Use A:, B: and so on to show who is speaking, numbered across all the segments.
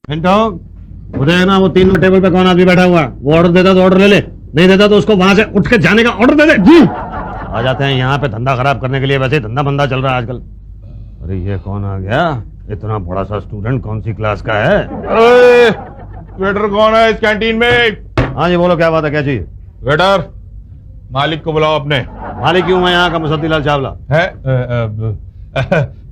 A: Minto, उदय ना वो 3 table पे कौन आदमी बैठा हुआ है? वो ऑर्डर देता तो ऑर्डर ले ले, नहीं देता तो उसको वहां से उठ के जाने का ऑर्डर दे दे। जी आ जाते हैं यहाँ पे धंधा खराब करने के लिए, वैसे ही धंधा बंदा चल रहा है आजकल। अरे ये कौन आ गया? इतना बड़ा सा स्टूडेंट कौन सी क्लास का है?
B: वेटर कौन है इस कैंटीन में?
A: हाँ जी बोलो, क्या बात है, क्या चाहिए?
B: वेटर, मालिक को बुलाओ अपने।
A: मालिक क्यों? मैं यहाँ का मुसद्दीलाल चावला
B: है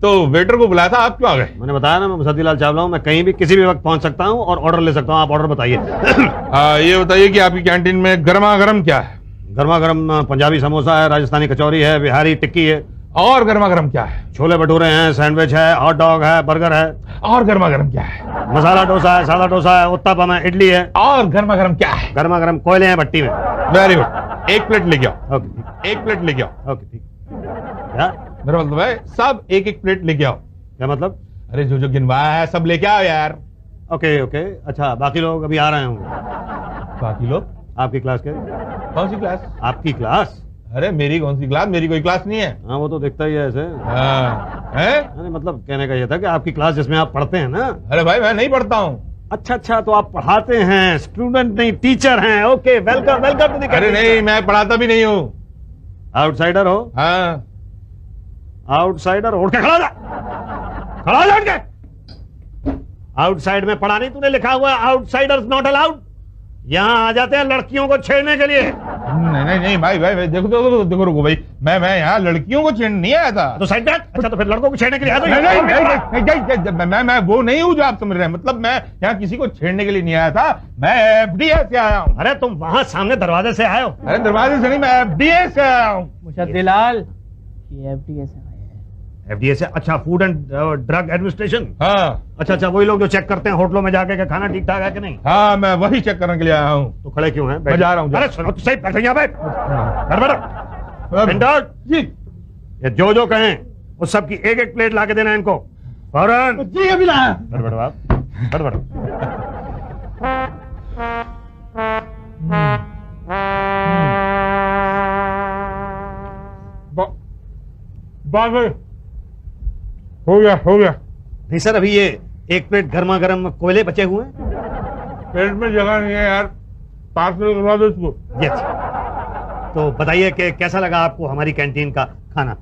B: तो वेटर को बुलाया था, आप क्यों आ गए?
A: मैंने बताया ना, मैं मुसद्दीलाल चावला हूँ। मैं कहीं भी किसी भी वक्त पहुंच सकता हूँ और ऑर्डर ले सकता हूँ। आप ऑर्डर बताइए।
B: ये बताइए कि आपकी कैंटीन में गर्मा गर्म क्या है?
A: गर्मा गर्म पंजाबी समोसा है, राजस्थानी कचौरी है, बिहारी टिक्की है।
B: और गर्मा गर्म क्या है?
A: छोले भटूरे हैं, सैंडविच है, हॉट डॉग है, बर्गर है।
B: और गर्मा गर्म क्या है?
A: मसाला डोसा है, सादा डोसा है, उत्तपम है, इडली है।
B: और गर्मा गर्म क्या है?
A: गर्मा गर्म कोयले हैं भट्टी में।
B: वेरी गुड, 1 प्लेट लेके आओ।
A: ओके,
B: 1 प्लेट लेके आओ।
A: ओके ठीक। क्या
B: मेरा मतलब है सब 1-1 प्लेट लेके आओ।
A: क्या मतलब?
B: अरे जो जो गिनवाया है सब लेके आओ यार।
A: ओके ओके, अच्छा बाकी लोग अभी आ रहे होंगे।
B: बाकी लोग?
A: आपकी क्लास के?
B: कौन सी क्लास?
A: आपकी क्लास?
B: अरे मेरी कौन सी क्लास? मेरी कोई क्लास नहीं है।
A: हाँ वो तो दिखता ही है ऐसे।
B: है?
A: अरे मतलब कहने का ये था कि आपकी क्लास जिसमें आप पढ़ते हैं ना।
B: अरे भाई मैं नहीं पढ़ता हूँ।
A: अच्छा अच्छा, तो आप पढ़ाते हैं, स्टूडेंट नहीं टीचर हैं। Okay, welcome welcome to the.
B: अरे नहीं, मैं पढ़ाता भी नहीं हूँ।
A: आउटसाइडर हो?
B: हाँ।
A: आउटसाइडर उठ के खड़ा हो जा, खड़ा हो जा उठ के। आउटसाइड में पढ़ा नहीं तूने, लिखा हुआ है आउटसाइडर्स नॉट अलाउड। यहाँ आ जाते हैं लड़कियों को छेड़ने के लिए।
B: नहीं नहीं नहीं भाई भाई देखो देखो देखो रुको भाई, मैं यहाँ लड़कियों को छेड़ने नहीं आया था।
A: तो साइड बैठ। अच्छा तो फिर लड़कों को छेड़ने के लिए आया?
B: नहीं नहीं मैं वो नहीं हूँ जो आप समझ रहे हैं। मतलब मैं यहाँ किसी को छेड़ने के लिए नहीं आया था, मैं एफडीए से आया हूँ।
A: अरे तुम वहां सामने दरवाजे से आए हो?
B: अरे दरवाजे से नहीं, मैं एफडीए से आया हूँ।
C: मुसद्दीलाल, ये एफडीए से आए हैं।
A: एफडीए से? अच्छा, फूड एंड ड्रग एडमिनिस्ट्रेशन।
B: हाँ
A: अच्छा अच्छा, वही लोग जो चेक करते हैं होटलों में जाके कि खाना ठीक ठाक है कि नहीं।
B: हाँ, मैं वही चेक करने के लिए आया हूँ।
A: तो खड़े क्यों हैं?
B: मैं जा रहा हूँ।
A: अरे सुनो तो सही, बैठो यहाँ पे।
B: जी
A: ये जो कहें उस सब की 1-1 प्लेट ला के देना इनको फौरन।
C: जी अभी लाया।
A: बढ़ो आप, बढ़ो।
B: हो गया हो गया।
A: नहीं सर, अभी ये 1 प्लेट गर्मा गर्म कोयले बचे हुए हैं।
B: पेट में जगह नहीं है यार, पार्सल करवा दो इसको।
A: जी अच्छा, तो बताइए कि कैसा लगा आपको हमारी कैंटीन का खाना?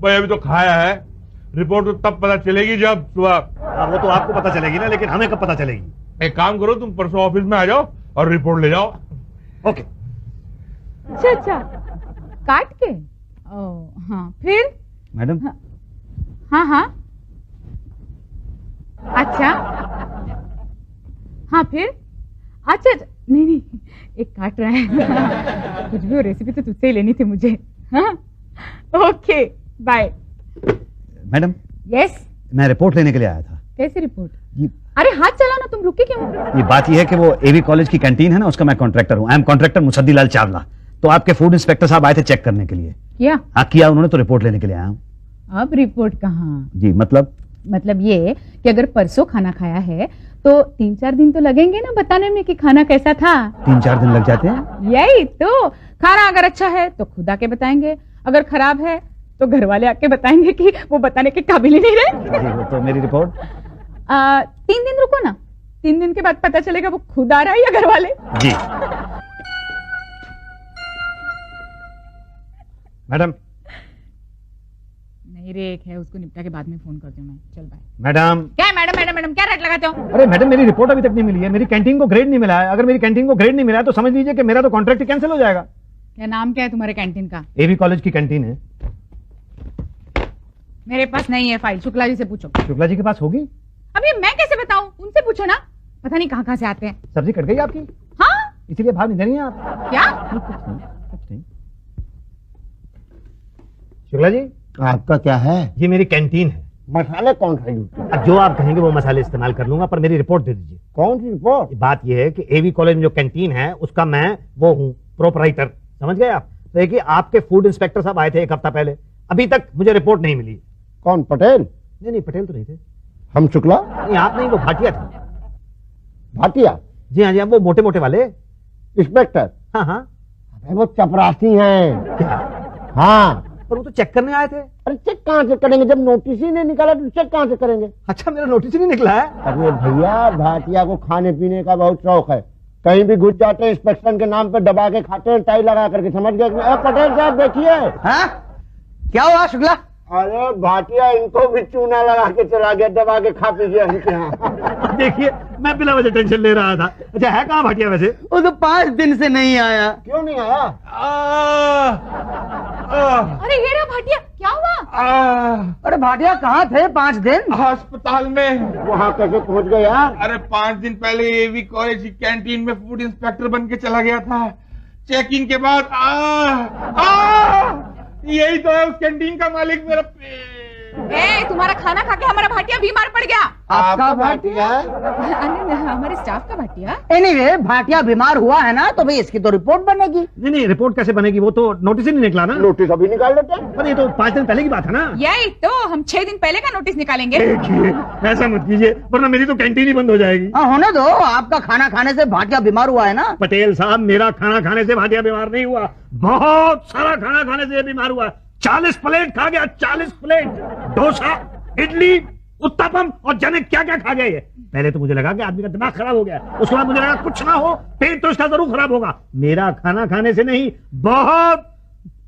B: भाई अभी तो खाया है, रिपोर्ट तो तब पता चलेगी जब सुबह।
A: वो तो आपको पता चलेगी ना, लेकिन हमें कब पता चलेगी?
B: एक काम करो, तुम परसों ऑफिस में आ जाओ और रिपोर्ट ले जाओ।
A: ओके।
D: अच्छा अच्छा, काट के? हाँ फिर?
A: मैडम।
D: हाँ हाँ, अच्छा हाँ फिर? अच्छा अच्छा, नहीं नहीं, एक काट रहा है। कुछ भी हो, रेसिपी तो तुझसे ही लेनी थी मुझे। हाँ ओके बाय।
A: मैडम।
D: यस।
A: मैं रिपोर्ट लेने के लिए आया था।
D: कैसी रिपोर्ट?
A: ये
D: अरे हाथ चलाओ ना, तुम रुके क्यों?
A: ये बात ये है कि वो एवी कॉलेज की कैंटीन है ना, उसका मैं कॉन्ट्रैक्टर हूँ। I am contractor Musaddilal Chawla. तो आपके फूड इंस्पेक्टर साहब आए थे चेक करने के लिए।
D: क्या?
A: हाँ किया उन्होंने, तो रिपोर्ट लेने के लिए आया हूँ।
D: अब रिपोर्ट कहाँ?
A: जी
D: मतलब ये कि अगर परसों खाना खाया है तो 3-4 दिन तो लगेंगे ना बताने में कि खाना कैसा था।
A: 3-4 दिन लग जाते हैं।
D: यही तो, खाना अगर अच्छा है तो खुद आके बताएंगे, अगर खराब है तो घर वाले आके बताएंगे कि वो बताने के काबिल ही नहीं रहे।
A: जी, वो तो मेरी रिपोर्ट।
D: 3 दिन रुको ना, 3 दिन के बाद पता चलेगा वो खुद आ रहा है या घर वाले।
A: जी मैडम।
D: नहीं रे, एक है, उसको निपटा के बाद में फोन करती हूँ मैं। चल बाय।
A: मैडम।
D: क्या मैडम मैडम मैडम, क्या रट लगाते हो?
A: अरे मैडम, मेरी रिपोर्ट अभी तक नहीं मिली है। मेरी कैंटीन को ग्रेड नहीं मिला है। अगर मेरी कैंटीन को ग्रेड नहीं मिला है तो समझ लीजिए कि मेरा तो कॉन्ट्रैक्ट कैंसिल हो जाएगा।
D: क्या नाम क्या है तुम्हारे कैंटीन का?
A: एवी कॉलेज की कैंटीन है।
D: मेरे पास नहीं है फाइल, शुक्ला जी से पूछो।
A: शुक्ला जी के पास होगी?
D: अब ये मैं कैसे बताऊं? उनसे पूछो ना, पता नहीं कहाँ से आते हैं।
A: सब्जी कट गई आपकी?
D: हाँ।
A: इसीलिए भाव नहीं दे रही हैं आप?
D: क्या?
A: कुछ नहीं। शुक्ला जी,
C: आपका क्या है?
A: ये मेरी कैंटीन है।
C: मसाले कौन सा यूज करता है?
A: अब जो आप कहेंगे वो मसाले इस्तेमाल कर लूंगा, पर मेरी रिपोर्ट दे दीजिए।
C: कौन सी रिपोर्ट?
A: बात यह है कि एवी कॉलेज में जो कैंटीन है उसका मैं वो हूँ प्रोपराइटर, समझ गए आप? तो देखिए, आपके फूड इंस्पेक्टर साहब आए थे 1 हफ्ता पहले, अभी तक मुझे रिपोर्ट नहीं मिली।
C: कौन, पटेल?
A: नहीं पटेल तो नहीं थे।
C: हम शुक्ला?
A: नहीं आप नहीं, वो भाटिया थे।
C: भाटिया?
A: जी हाँ जी हाँ, वो मोटे मोटे वाले।
C: इंस्पेक्टर?
A: हाँ हाँ।
C: अरे वो चपरासी हैं।
A: क्या?
C: हाँ,
A: पर वो तो चेक करने आए थे।
C: अरे चेक कहाँ से करेंगे, जब नोटिस ही नहीं निकाला तो चेक कहाँ से करेंगे।
A: अच्छा, मेरा नोटिस ही नहीं निकला है।
C: अरे भैया, भाटिया को खाने पीने का बहुत शौक है, कहीं भी घुस जाते हैं, इंस्पेक्शन के नाम पे दबा के खाते हैं, टाई लगा करके। समझ गए? पटेल साहब देखिए।
E: हाँ? क्या हुआ शुक्ला?
C: अरे भाटिया इनको भी चूना लगा के चला गया, दबा के खा पी गया इनके यहाँ।
A: देखिए, मैं बिना वजह टेंशन ले रहा था। अच्छा, है कहाँ भाटिया वैसे?
E: वो तो 5 दिन से नहीं आया।
C: क्यों नहीं आया?
D: अरे ये रहा भाटिया, क्या हुआ?
E: अरे भाटिया कहाँ थे 5 दिन?
B: अस्पताल में।
C: वहाँ कैसे पहुँच गए यार?
B: अरे 5 दिन पहले एवी कॉलेज की कैंटीन में फूड इंस्पेक्टर बन के चला गया था। चेकिंग के बाद यही तो है उस कैंटीन का मालिक। मेरा
D: तुम्हारा खाना खा के हमारा भाटिया बीमार पड़ गया।
E: आपका भाटिया?
D: अरे हमारे स्टाफ का भाटिया।
E: एनीवे, भाटिया बीमार हुआ है ना, तो भाई इसकी तो रिपोर्ट बनेगी।
A: नहीं, रिपोर्ट कैसे बनेगी? वो तो नोटिस ही नहीं निकला ना।
C: नोटिस अभी निकाल लेते हैं।
A: पर ये तो 5 दिन पहले की बात है ना।
D: यही तो, हम 6 दिन पहले का नोटिस निकालेंगे।
A: देखिए, ऐसा मत कीजिए, वरना मेरी तो कैंटीन ही बंद हो जाएगी।
E: हाँ होने दो, आपका खाना खाने से भाटिया बीमार हुआ है ना।
A: पटेल साहब, मेरा खाना खाने से भाटिया बीमार नहीं हुआ, बहुत सारा खाना खाने से बीमार हुआ। 40 प्लेट खा गया, 40 प्लेट। डोसा, इडली, उत्तपम और जाने क्या क्या खा गया ये। पहले तो मुझे लगा कि आदमी का दिमाग खराब हो गया, उसके बाद मुझे लगा कुछ ना हो, पेट तो इसका जरूर खराब होगा। मेरा खाना खाने से नहीं, बहुत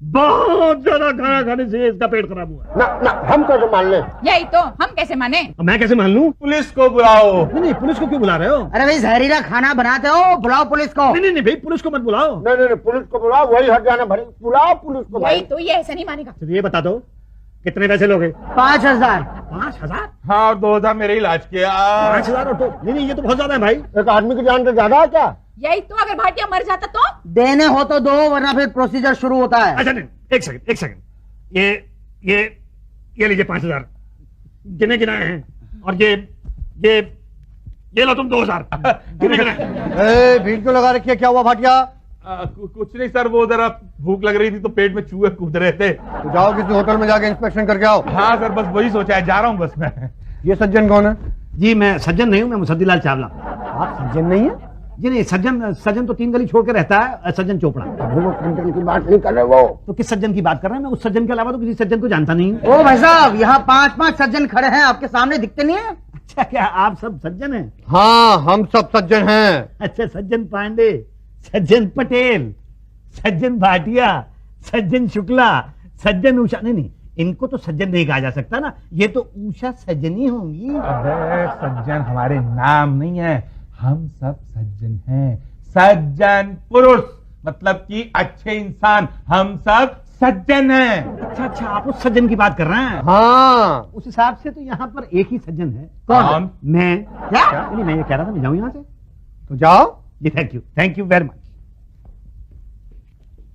A: बहुत ज्यादा खाना खाने से इसका पेट खराब हुआ।
C: ना ना, हम कैसे मान लें?
D: यही तो, हम कैसे माने?
A: अब मैं कैसे मान लूं?
B: पुलिस को बुलाओ।
A: नहीं, पुलिस को क्यों बुला रहे हो?
E: अरे भाई जहरीला खाना बनाते हो, बुलाओ पुलिस को।
A: नहीं भाई, पुलिस को मत बुलाओ।
C: नहीं, पुलिस को बुलाओ, वही हट जाना भरी। बुलाओ पुलिस को भाई।
D: यही तो, ये ऐसा नहीं मानेगा।
A: तो ये बता दो, कितने पैसे लोगे?
E: 5000।
A: 5000?
B: हाँ, और 2000 मेरे इलाज के।
A: 5000 और तो नहीं, ये तो बहुत ज्यादा है भाई।
C: एक आदमी की जान तो ज्यादा है क्या?
D: यही तो, अगर भाटिया मर जाता तो?
E: देने हो तो दो, वरना फिर प्रोसीजर शुरू होता है।
A: अच्छा नहीं, एक सेकंड, ये लीजिए 5000 गिने गिनाए हैं, और ये लो तुम 2000 गिने गिनाए।
C: भीड़ क्यों लगा रखी है? क्या हुआ भाटिया?
B: कुछ नहीं सर, वो जरा भूख लग रही थी तो पेट में चूहे कूद रहे थे।
C: तो जाओ किसी होटल में जाके इंस्पेक्शन करके आओ।
B: हाँ सर, बस वही सोचा है, जा रहा हूँ बस मैं।
C: ये सज्जन कौन है?
A: जी, मैं सज्जन नहीं हूँ, मैं मुसद्दीलाल चावला।
C: आप सज्जन नहीं है?
A: जी नहीं, सज्जन तो 3 गली छोड़ के रहता है, सज्जन चोपड़ा।
C: अभी वो कंटेंट की बात नहीं कर रहे वो।
A: तो किस सज्जन की बात कर रहे हैं? मैं उस सज्जन के अलावा तो किसी सज्जन को जानता नहीं हूँ।
E: ओ भाई साहब, यहाँ 5-5 सज्जन खड़े हैं, आपके सामने दिखते नहीं है?
A: अच्छा, क्या आप सब सज्जन हैं?
C: हाँ, हम सब सज्जन हैं।
A: अच्छा, सज्जन पांडे, सज्जन पटेल, सज्जन भाटिया, सज्जन शुक्ला, सज्जन उषा। नहीं, इनको तो सज्जन नहीं कहा जा सकता ना, ये तो उषा सज्जनी होंगी।
B: अबे सज्जन हमारे नाम नहीं है, हम सब सज्जन हैं। सज्जन पुरुष मतलब कि अच्छे इंसान, हम सब सज्जन हैं।
A: अच्छा, आप उस सज्जन की बात कर रहे हैं।
C: हाँ,
A: उस हिसाब से तो यहाँ पर एक ही सज्जन है।
B: कौन?
A: मैं। क्या? नहीं, मैं ये कह रहा था मैं जाऊँ यहाँ से।
C: तो जाओ।
A: जी, थैंक यू वेरी मच।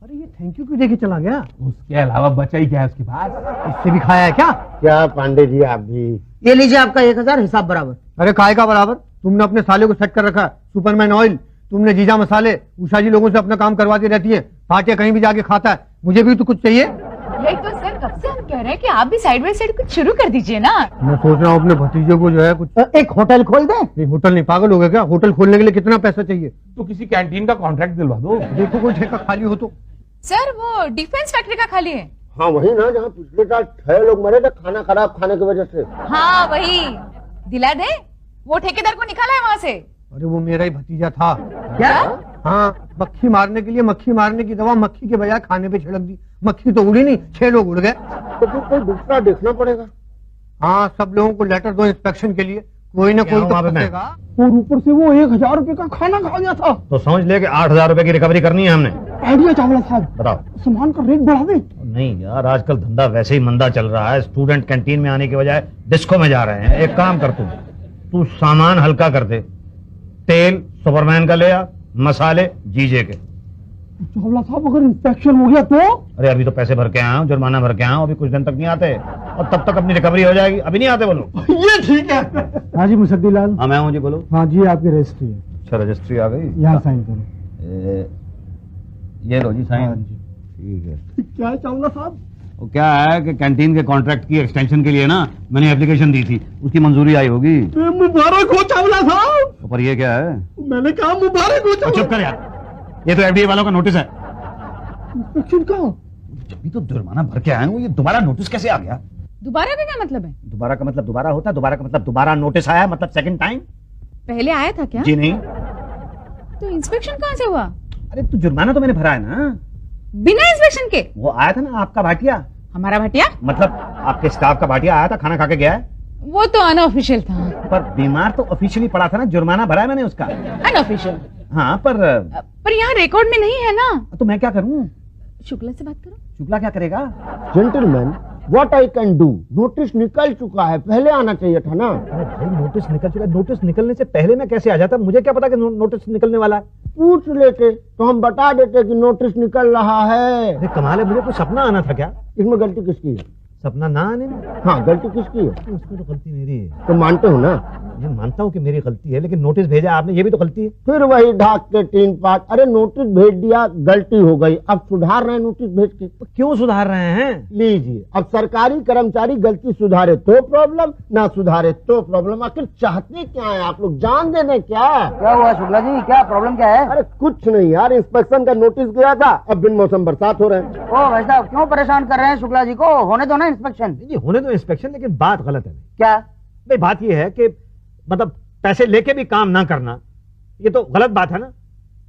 A: अरे ये थैंक यू क्यों देके चला गया?
B: उसके अलावा बचा ही क्या है उसके पास?
A: इससे भी खाया है क्या?
C: क्या पांडे जी आप भी?
E: ये लीजिए आपका 1000, हिसाब बराबर।
C: अरे काय का बराबर? तुमने अपने साले को सेट कर रखा है, सुपरमैन ऑयल। तुमने जीजा मसाले, उषा जी लोगों से अपना काम करवाती रहती है, भाटिया कहीं भी जाके खाता है। मुझे भी तो कुछ चाहिए।
D: यही तो सर, कब से हम कह रहे हैं कि आप भी साइड बाय साइड कुछ शुरू कर दीजिए ना।
C: मैं सोच रहा हूँ अपने भतीजे को जो है कुछ।
E: एक होटल खोल दें?
C: नहीं, होटल नहीं, पागल हो गए क्या? होटल खोलने के लिए कितना पैसा चाहिए?
B: तो किसी कैंटीन का कॉन्ट्रैक्ट दिलवा दो।
C: देखो कोई ठेका खाली हो तो।
D: सर, वो डिफेंस फैक्ट्री का खाली है।
C: हाँ वही ना, जहाँ पिछले साल 6 लोग मरे थे खाना खराब खाने की वजह से।
D: हाँ वही, दिला दे, वो ठेकेदार को निकाला है वहाँ से।
C: अरे वो मेरा ही भतीजा था।
E: क्या?
C: हाँ, मक्खी मारने के लिए मक्खी मारने की दवा मक्खी के बजाय खाने पे छिड़क दी। मक्खी तो उड़ी नहीं, 6 लोग उड़ गए। तो फिर कोई दूसरा देखना पड़ेगा। हाँ, सब लोगों को लेटर दो इंस्पेक्शन के लिए, कोई ना कोई तो फंसेगा। और ऊपर से वो 1000 रुपए का खाना खा गया था।
A: तो समझ ले कि 8000 रुपए की रिकवरी करनी है हमने।
C: आइडिया चावला साहब,
A: बताओ।
C: सामान का रेट बढ़ा दे।
A: नहीं यार, आजकल धंधा वैसे ही मंदा चल रहा है। स्टूडेंट कैंटीन में आने के बजाय डिस्को में जा रहे हैं। एक काम कर, तू सामान हल्का कर दे। तेल सुपरमैन का ले आ, मसाले जीजे के।
C: चावला साहब, अगर इंस्पेक्शन हो गया तो?
A: अरे अभी तो पैसे भर के आया हूँ, जुर्माना भर के आया हूँ, अभी कुछ दिन तक नहीं आते और तब तक अपनी रिकवरी हो जाएगी। अभी नहीं आते बोलो।
C: ये ठीक है। हाँ जी मुसद्दीलाल।
A: हाँ मैं हूँ जी, बोलो।
C: हाँ जी, आपकी रजिस्ट्री है।
A: अच्छा, रजिस्ट्री आ गई,
C: यहाँ साइन करो।
A: ये लो जी साइन।
C: हाँ जी।
A: ठीक है।
C: क्या है चावला साहब?
A: वो क्या है कि कैंटीन के कॉन्ट्रैक्ट की एक्सटेंशन के लिए ना मैंने एप्लीकेशन दी थी, उसकी मंजूरी आई होगी।
C: मुबारक हो चावला साहब।
A: पर ये क्या है?
C: मैंने कहा मुबारक हो।
A: चुप कर यार, ये तो एफडीए वालों का नोटिस है।
C: इंस्पेक्शन का?
F: अभी तो जुर्माना भर के आए हूँ, ये दोबारा नोटिस कैसे आ गया?
D: दोबारा का क्या मतलब है?
F: दोबारा का मतलब दोबारा होता है, दोबारा का मतलब दोबारा नोटिस आया, मतलब सेकंड टाइम।
D: पहले आया था क्या?
F: जी नहीं।
D: तो इंस्पेक्शन कहाँ से हुआ?
F: अरे तो जुर्माना तो मैंने भरा है ना।
D: बिना इंस्पेक्शन के?
F: वो आया था ना आपका भाटिया,
D: हमारा भाटिया?
F: मतलब आपके स्टाफ का भाटिया आया था, खाना खा के गया है।
D: वो तो अनऑफिशियल था।
F: पर बीमार तो ऑफिशियली पड़ा था ना, जुर्माना भरा है मैंने उसका।
D: अनऑफिशियल?
F: हाँ पर
D: यहाँ रिकॉर्ड में नहीं है ना।
F: तो मैं क्या करूँ?
D: शुक्ला से बात करो।
F: शुक्ला क्या करेगा?
C: Gentleman, what I can do? Notice निकल चुका है, पहले आना चाहिए था ना।
F: अरे भाई नोटिस निकल चुका है, नोटिस निकलने से पहले मैं कैसे आ जाता? मुझे क्या पता कि नोटिस निकलने वाला है।
C: पूछ लेते तो हम बता देते कि नोटिस निकल रहा है।
F: अरे कमाल है, मुझे कोई सपना आना था क्या?
C: इसमें गलती किसकी है?
F: सपना ना आने में?
C: हाँ, गलती किसकी है?
F: उसमें तो गलती मेरी है।
C: तो मानते हो ना?
F: मैं मानता हूँ कि मेरी गलती है, लेकिन नोटिस भेजा आपने, ये भी तो गलती है।
C: फिर वही ढाक के 3 पार्ट। अरे नोटिस भेज दिया, गलती हो गई, अब सुधार रहे हैं नोटिस भेज के।
F: तो क्यों सुधार रहे हैं?
C: लीजिए, अब सरकारी कर्मचारी गलती सुधारे तो प्रॉब्लम, ना सुधारे तो प्रॉब्लम। आखिर चाहते क्या है आप लोग? जान देने क्या?
E: क्या हुआ शुक्ला जी, क्या प्रॉब्लम क्या है?
C: अरे कुछ नहीं यार, इंस्पेक्शन का नोटिस गया था, अब बिन मौसम बरसात हो रहे हैं।
E: ओ भाई साहब, क्यों परेशान कर रहे हैं शुक्ला जी को? होने दो ना इंस्पेक्शन।
F: नहीं होने दो इंस्पेक्शन, लेकिन बात गलत है।
E: क्या?
F: भाई बात ये है कि मतलब पैसे लेके भी काम ना करना, ये तो गलत बात है ना।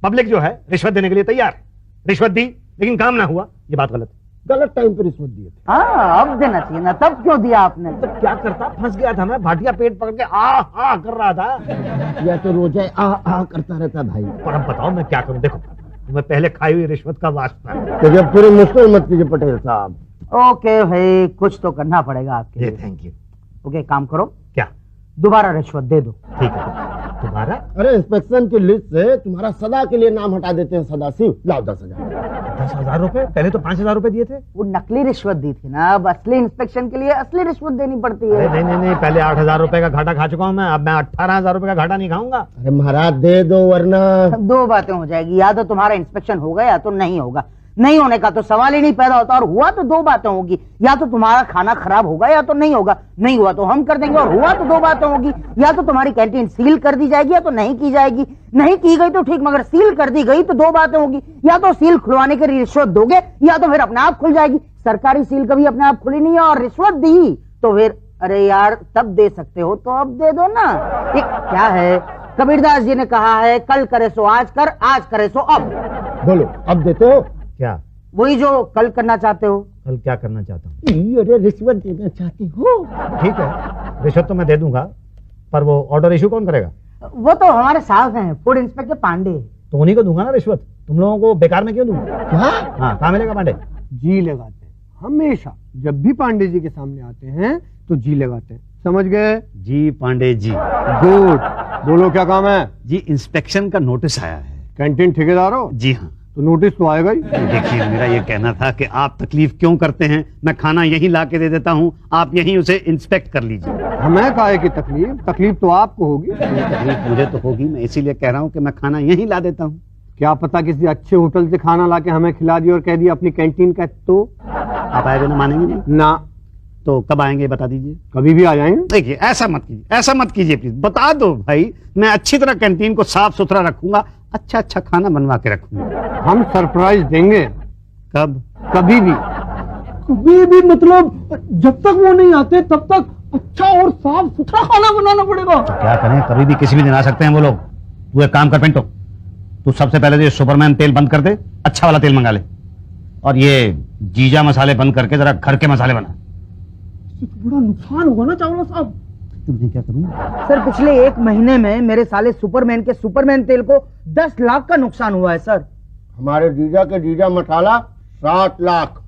F: पब्लिक जो है रिश्वत देने के लिए तैयार है, रिश्वत दी लेकिन काम ना हुआ, ये बात गलत है।
C: गलत टाइम पर रिश्वत दिए थे।
E: हाँ, अब देना चाहिए ना, तब क्यों दिया आपने?
F: तो क्या करता, फंस गया था मैं, भाटिया पेट पकड़ के आ कर रहा था।
C: या तो रोजा आ करता रहता भाई।
F: पर अब बताओ मैं क्या करूं? देखो मैं पहले खाई हुई रिश्वत का वास्ता है।
C: तो जब पूरे मुश्किल मत कीजिए पटेल साहब।
E: ओके भाई, कुछ तो करना पड़ेगा आपके
F: ये
E: लिए।
F: Thank you.
E: ओके, काम करो,
F: क्या?
E: दोबारा रिश्वत दे दो।
F: ठीक है, तुम्हारा
C: अरे इंस्पेक्शन की लिस्ट से तुम्हारा सदा के लिए नाम हटा देते हैं, सदाशिव। लाओ 10,000।
F: 10,000 रुपए? पहले तो 5,000 रुपए दिए थे।
E: वो नकली रिश्वत दी थी ना, अब असली इंस्पेक्शन के लिए असली रिश्वत देनी पड़ती
F: अरे
E: है।
F: नहीं, पहले 8,000 रुपए का घाटा खा चुका हूं मैं, अब मैं 18,000 रुपए का घाटा नहीं खाऊंगा।
C: अरे महाराज दे दो, वरना
E: दो बातें हो जाएगी, या तो तुम्हारा इंस्पेक्शन होगा या तो नहीं होगा। नहीं होने का तो सवाल ही नहीं पैदा होता, और हुआ तो दो बातें होगी, या तो तुम्हारा खाना खराब होगा या तो नहीं होगा। नहीं हुआ तो हम कर देंगे, और हुआ तो दो बातें होगी, या तो तुम्हारी कैंटीन सील कर दी जाएगी या तो नहीं की जाएगी। नहीं की गई तो ठीक, मगर सील कर दी गई तो दो बातें होगी, या तो सील खुलवाने की रिश्वत दोगे या तो फिर अपने आप खुल जाएगी। सरकारी सील कभी अपने आप खुली नहीं है, और रिश्वत दी तो फिर अरे यार तब दे सकते हो तो अब दे दो ना। ये क्या है, कबीरदास जी ने कहा है, कल करे सो आज कर, आज करे सो अब।
C: बोलो, अब देते हो?
F: क्या?
E: वही जो कल करना चाहते हो।
F: कल क्या करना चाहता हूँ?
C: अरे रिश्वत देना चाहती हो?
F: ठीक है, रिश्वत तो मैं दे दूंगा, पर वो ऑर्डर इशू कौन करेगा?
E: वो तो हमारे साहब हैं, फूड इंस्पेक्टर पांडे।
F: तो उन्हीं को दूंगा ना रिश्वत, तुम लोगों को बेकार में क्यों दूं?
C: क्या?
F: हाँ, कहाँ मिलेगा पांडे?
C: जी लगाते हैं हमेशा, जब भी पांडे जी के सामने आते हैं तो जी लगाते हैं। समझ गए?
F: जी पांडे जी।
C: गुड। बोलो क्या काम है?
F: जी इंस्पेक्शन का नोटिस आया है।
C: कैंटीन ठेकेदार हो?
F: जी हाँ।
C: तो नोटिस तो आएगा ही।
F: देखिए मेरा ये कहना था कि आप तकलीफ क्यों करते हैं, मैं खाना यहीं ला के दे देता हूँ, आप यहीं उसे इंस्पेक्ट कर लीजिए।
C: हमें काहे की तकलीफ? तकलीफ तो आपको होगी।
F: तकलीफ मुझे तो होगी, मैं इसीलिए कह रहा हूँ कि मैं खाना यहीं ला देता हूँ।
C: क्या पता किसी अच्छे होटल से खाना लाके हमें खिला दिया और कह दिया अपनी कैंटीन का, तो
F: आप आए बिना मानेंगे नहीं?
C: ना।
F: तो कब आएंगे बता दीजिए।
C: कभी भी आ जाएंगे।
F: देखिए ऐसा मत कीजिए, ऐसा मत कीजिए प्लीज, बता दो भाई, मैं अच्छी तरह कैंटीन को साफ सुथरा रखूंगा, अच्छा अच्छा खाना बनवा के रखूंगा।
C: हम सरप्राइज देंगे।
F: कब?
C: कभी भी। कभी भी मतलब जब तक वो नहीं आते तब तक अच्छा और साफ सुथरा खाना बनाना पड़ेगा।
F: तो क्या करें, कभी भी किसी भी दिन आ सकते हैं वो लोग। तू एक काम कर पिंटो, तू सबसे पहले तो ये सुपरमैन तेल बंद कर दे, अच्छा वाला तेल मंगा ले, और ये जीजा मसाले बंद करके जरा घर के मसाले बना।
C: तो बड़ा नुकसान होगा ना चावला साहब।
F: तुमने क्या करूं?
E: सर पिछले 1 महीने में मेरे साले सुपरमैन के सुपरमैन तेल को 10 लाख का नुकसान हुआ है सर।
C: हमारे जीजा के जीजा मसाला 7 लाख।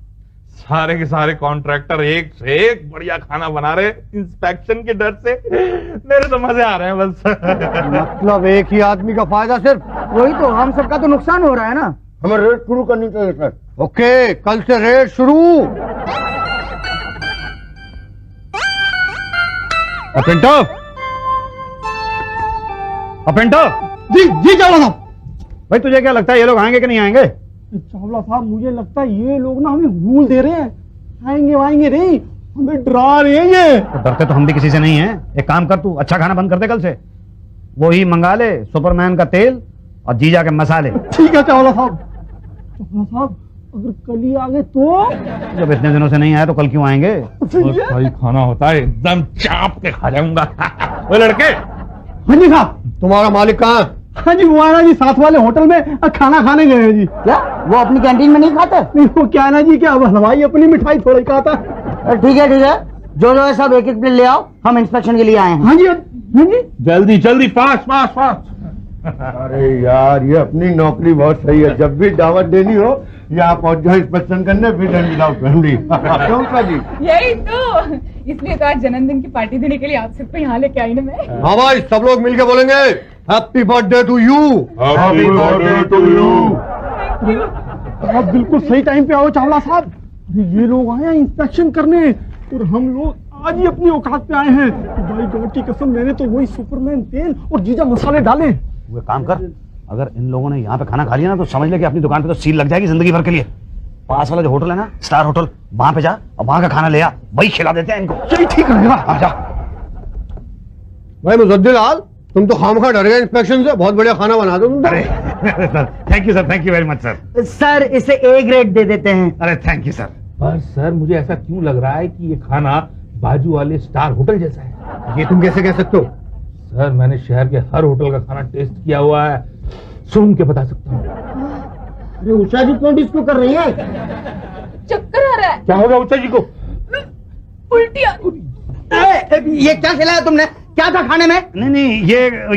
B: सारे के सारे कॉन्ट्रैक्टर एक से एक बढ़िया खाना बना रहे, इंस्पेक्शन के डर से मेरे तो मजे आ रहे हैं बस।
C: मतलब एक ही आदमी का फायदा सिर्फ।
E: वही तो, हम सबका तो नुकसान हो रहा है ना।
C: हमें रेड शुरू करनी चाहिए सर। ओके, कल से रेड शुरू।
F: Pinto, Pinto.
C: जी जी चावला साहब।
F: भाई तुझे क्या लगता है ये लोग आएंगे कि नहीं आएंगे?
C: चावला साहब मुझे लगता है ये लोग ना हमें भूल दे रहे हैं। आएंगे वाएंगे नहीं, हमें डरा रहे हैं ये।
F: तो डरते तो हम भी किसी से नहीं हैं। एक काम कर, तू अच्छा खाना बंद कर दे कल से, वो ही मंगा ले, सुपरमैन का तेल और जीजा के मसाले।
C: ठीक है चावला साहब। चावला साहब अगर कल ही आ गए तो?
F: जब इतने दिनों से नहीं आए तो कल क्यों आएंगे?
B: भाई खाना होता है एकदम चाप के खा जाऊंगा। वो लड़के,
C: हाँ जी साहब, तुम्हारा मालिक कहाँ है? हाँ जी, वो आना जी साथ वाले होटल में खाना खाने गए हैं जी।
E: क्या वो अपनी कैंटीन में नहीं खाते?
C: नहीं, वो क्या है ना जी, क्या हलवाई अपनी मिठाई थोड़ा ही खाता।
E: ठीक है ठीक है, जो है सब एक एक प्लेट ले आओ, हम इंस्पेक्शन के लिए आए हैं।
C: हाँ जी हाँ जी।
B: जल्दी जल्दी, फास्ट फास्ट फास्ट।
C: अरे यार, ये अपनी नौकरी बहुत सही है। जब भी दावत देनी हो यहाँ पहुंच जाओ इंस्पेक्शन करने, फिर विदाउट फैमिली। क्यों का जी?
D: यही तो, इसलिए तो आज जन्मदिन की पार्टी देने के लिए आप सबको यहाँ लेके आई ना मैं।
C: हाँ भाई, सब लोग मिलके बोलेंगे happy birthday to you.
B: Happy birthday to you.
C: आप बिल्कुल सही टाइम पे आओ चावला साहब। ये लोग आए हैं इंस्पेक्शन करने और हम लोग आज ही अपनी औकात पे आए हैं। भाई गॉड की कसम, मैंने तो वही सुपरमैन तेल और जीजा मसाले डाले।
F: वो काम कर, अगर इन लोगों ने यहाँ पे खाना खा लिया ना तो समझ ले कि अपनी दुकान पे तो सील लग जाएगी जिंदगी भर के लिए। पास वाला जो होटल है ना, स्टार होटल, वहां पे जा और वहां का खाना ले आ, वही खिला देते हैं इनको।
C: चलिए ठीक रहेगा।
F: आ जा।
C: भाई मुजद्दिल हाल, तुम तो खामखा डर गए इंस्पेक्शन से। बहुत बढ़िया खाना बना दो तुम।
F: अरे sir, thank you sir, thank you very much sir.
E: Sir इसे ए ग्रेड दे देते हैं।
F: अरे थैंक यू सर।
B: पर सर मुझे ऐसा क्यों लग रहा है कि ये खाना बाजू वाले स्टार होटल जैसा है?
C: ये तुम कैसे कह सकते हो?
B: सर मैंने शहर के हर होटल का खाना टेस्ट किया हुआ है, सुन के बता सकता हूँ।
C: अरे उषा जी क्यों डिस्को कर रही है?
D: चक्कर आ रहा है,
B: क्या होगा उषा जी को?
D: उल्टी आ रही।
E: ये क्या खिलाया तुमने? क्या था खाने में?
F: नहीं नहीं,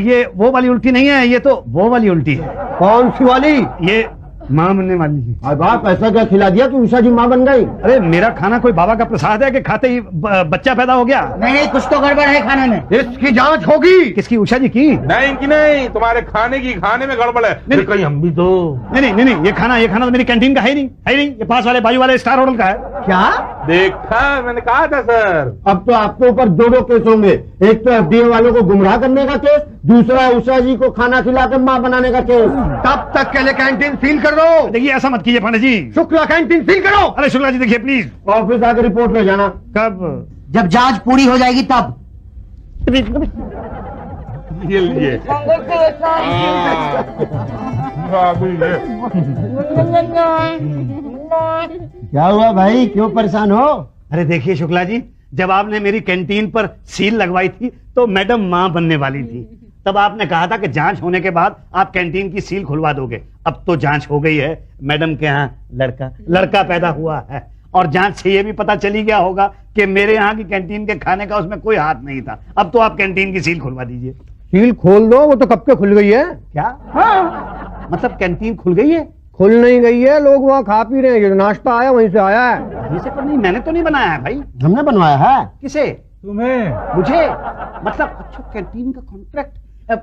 F: ये वो वाली उल्टी नहीं है, ये तो वो वाली उल्टी है।
C: कौन सी वाली?
F: ये माँ बनने वाली है।
C: अरे बाप, ऐसा क्या खिला दिया कि उषा जी माँ बन गई?
F: अरे मेरा खाना कोई बाबा का प्रसाद है कि खाते ही बच्चा पैदा हो गया?
E: नहीं, कुछ तो गड़बड़ है खाने में।
C: इसकी जांच होगी।
F: किसकी? उषा जी की?
B: नहीं इनकी नहीं, तुम्हारे खाने की, खाने में गड़बड़ है।
F: नहीं,
B: कहीं हम भी तो।
F: नहीं, ये खाना तो मेरी कैंटीन का है ही नहीं, ये पास वाले बाजू वाले स्टार होटल का है।
C: क्या?
B: देखा, मैंने कहा था सर।
C: अब तो आपके ऊपर दो केस होंगे। एक तो एफडीए वालों को गुमराह करने का केस, दूसरा उषा जी को खाना खिलाकर माँ बनाने का केस। तब तक के लिए कैंटीन सील कर दो।
F: देखिए ऐसा मत कीजिए पांडे जी।
C: शुक्ला कैंटीन सील करो।
F: अरे शुक्ला जी देखिए प्लीज।
C: ऑफिस आकर रिपोर्ट ले जाना।
F: कब?
E: जब जांच पूरी हो जाएगी तब।
B: ये लीजिए।
C: क्या हुआ भाई, क्यों परेशान हो?
F: अरे देखिए शुक्ला जी, जब आपने मेरी कैंटीन पर सील लगवाई थी तो मैडम माँ बनने वाली थी। तब आपने कहा था कि जांच होने के बाद आप कैंटीन की सील खुलवा दोगे। अब तो जांच हो गई है, मैडम के यहाँ लड़का पैदा हुआ है और जांच से ये भी पता चली गया होगा कि मेरे यहाँ की कैंटीन के खाने का उसमें कोई हाथ नहीं था। अब तो आप कैंटीन की सील खुलवा दीजिए।
C: सील खोल दो, वो तो कब के खुल गई है।
F: क्या? हाँ। मतलब कैंटीन खुल गई है?
C: खुल नहीं गई है, लोग वहाँ खा पी रहे हैं। ये जो नाश्ता आया वहीं से आया है।
F: अभी से पर नहीं, मैंने तो नहीं बनाया है भाई।
C: हमने बनवाया है।
F: किसे?
B: तुम्हें।
F: मुझे? मतलब अच्छा, कैंटीन का कॉन्ट्रैक्ट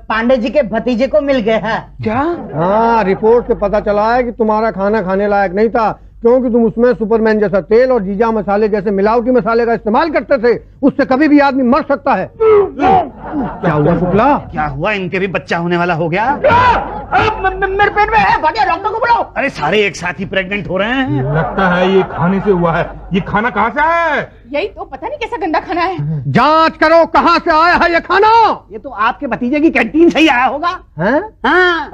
E: पांडे जी के भतीजे को मिल गया है।
F: क्या?
C: हाँ, रिपोर्ट से पता चला है कि तुम्हारा खाना खाने लायक नहीं था, क्योंकि तुम उसमें सुपरमैन जैसा तेल और जीजा मसाले जैसे मिलावटी मसाले का इस्तेमाल करते थे। उससे कभी भी आदमी मर सकता है। क्या हुआ शुक्ला?
F: क्या हुआ? इनके भी बच्चा होने वाला हो गया?
E: मेरे पेट में है, भाग्य डॉक्टर को बुलाओ।
F: अरे सारे एक साथ ही प्रेग्नेंट हो रहे हैं।
B: लगता है ये खाने से हुआ है। ये खाना कहाँ से है?
D: यही तो, पता नहीं कैसा गंदा खाना है।
C: जांच करो कहाँ से आया है ये खाना।
F: ये तो आपके भतीजे की कैंटीन से ही आया होगा।
C: हैं?
F: हाँ।